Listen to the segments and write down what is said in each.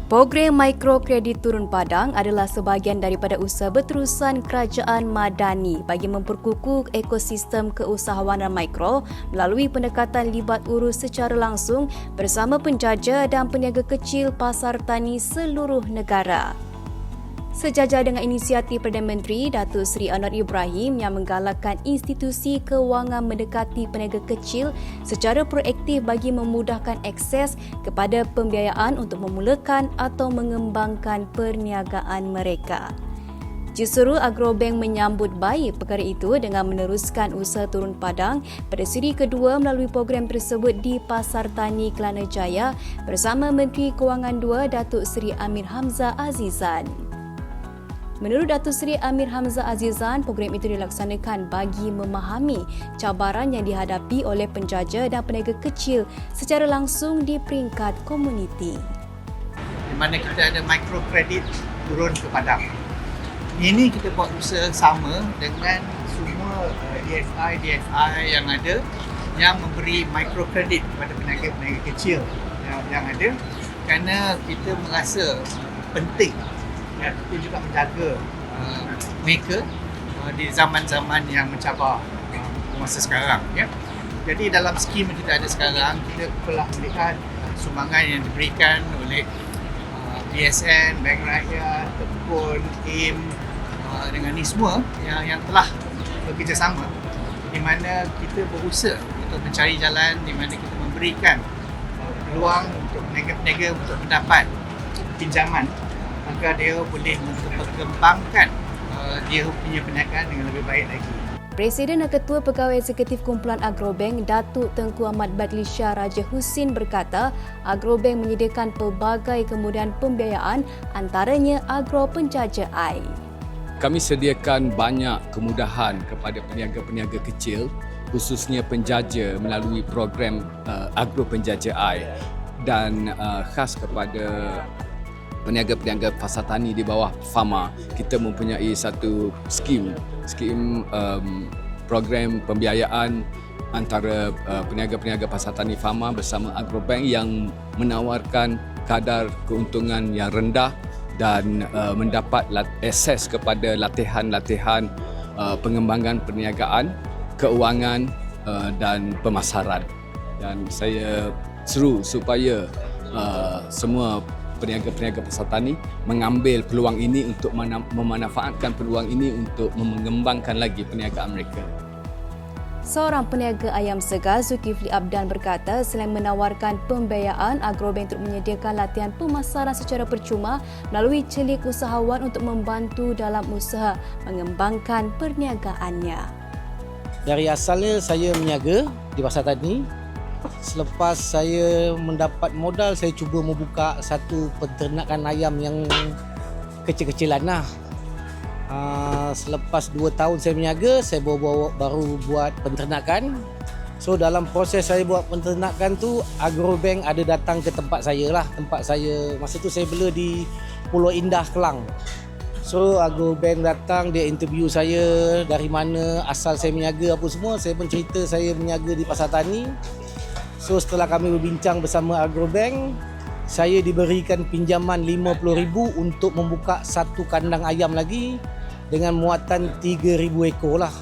Program mikrokredit turun padang adalah sebahagian daripada usaha berterusan Kerajaan Madani bagi memperkukuh ekosistem keusahawanan mikro melalui pendekatan libat urus secara langsung bersama penjaja dan peniaga kecil pasar tani seluruh negara. Sejajar dengan inisiatif Perdana Menteri Datuk Seri Anwar Ibrahim yang menggalakkan institusi kewangan mendekati peniaga kecil secara proaktif bagi memudahkan akses kepada pembiayaan untuk memulakan atau mengembangkan perniagaan mereka. Jurusurut Agrobank menyambut baik perkara itu dengan meneruskan usaha turun padang pada siri kedua melalui program tersebut di Pasar Tani Kelana Jaya bersama Menteri Kewangan II Datuk Seri Amir Hamzah Azizan. Menurut Datuk Seri Amir Hamzah Azizan, program itu dilaksanakan bagi memahami cabaran yang dihadapi oleh penjaja dan peniaga kecil secara langsung di peringkat komuniti. Di mana kita ada mikrokredit turun ke padang. Ini kita buat usaha sama dengan semua DFI yang ada yang memberi mikrokredit kepada peniaga-peniaga kecil yang ada, kerana kita merasa penting kita juga menjaga mereka di zaman-zaman yang mencabar masa sekarang. Ya. Jadi dalam skim yang kita ada sekarang, kita telah melihat sumbangan yang diberikan oleh BSN, Bank Rakyat, Tekun, AIM dengan ni semua yang telah bekerjasama, di mana kita berusaha untuk mencari jalan di mana kita memberikan peluang untuk peniaga-peniaga untuk mendapat pinjaman agar dia boleh memperkembangkan dia punya perniagaan dengan lebih baik lagi. Presiden dan Ketua Pegawai Eksekutif Kumpulan Agrobank, Datuk Tengku Ahmad Badli Shah Raja Husin berkata, Agrobank menyediakan pelbagai kemudahan pembiayaan antaranya agro penjaja AI. Kami sediakan banyak kemudahan kepada peniaga-peniaga kecil, khususnya penjaja melalui program agro penjaja AI dan khas kepada peniaga-peniaga pasar tani di bawah Fama. Kita mempunyai satu skim program pembiayaan antara peniaga-peniaga pasar tani Fama bersama Agrobank yang menawarkan kadar keuntungan yang rendah dan mendapat akses kepada latihan-latihan pengembangan perniagaan, keuangan dan pemasaran. Dan saya seru supaya semua peniaga-peniaga pasar tani mengambil peluang ini untuk memanfaatkan peluang ini untuk mengembangkan lagi perniagaan mereka. Seorang peniaga ayam segar Zulkifli Abdan berkata selain menawarkan pembiayaan, Agrobank turut menyediakan latihan pemasaran secara percuma melalui celik usahawan untuk membantu dalam usaha mengembangkan perniagaannya. Dari asalnya saya meniaga di pasar tani. Selepas saya mendapat modal, saya cuba membuka satu peternakan ayam yang kecil-kecilan lah. Selepas 2 tahun saya berniaga, saya baru buat peternakan. So dalam proses saya buat peternakan tu, Agrobank ada datang ke tempat saya lah. Tempat saya, masa tu saya bela di Pulau Indah, Kelang. So Agrobank datang, dia interview saya dari mana asal saya berniaga apa semua. Saya pun cerita saya berniaga di pasar tani. So setelah kami berbincang bersama Agrobank, saya diberikan pinjaman RM50,000 untuk membuka satu kandang ayam lagi dengan muatan 3,000 ekor lah.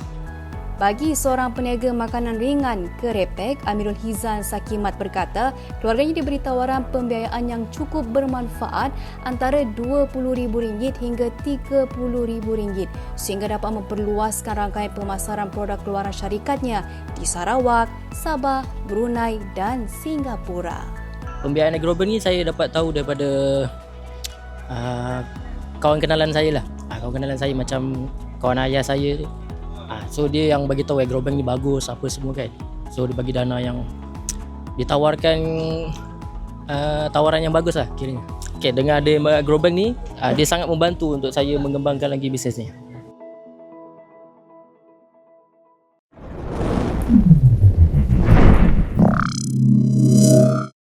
Bagi seorang peniaga makanan ringan Kerepek, Amirul Hizan Sakimat berkata, keluarganya diberi tawaran pembiayaan yang cukup bermanfaat antara RM20,000 hingga RM30,000 sehingga dapat memperluaskan rangkaian pemasaran produk keluaran syarikatnya di Sarawak, Sabah, Brunei dan Singapura. Pembiayaan Agrobank ni saya dapat tahu daripada kawan kenalan saya lah. Kawan kenalan saya macam kawan ayah saya tu. So dia yang bagi tahu Agrobank ni bagus apa semua kan. So dia bagi dana yang ditawarkan, tawaran yang bagus lah kiranya. Okay, dengan ada Agrobank ni, dia sangat membantu untuk saya mengembangkan lagi bisnes ni.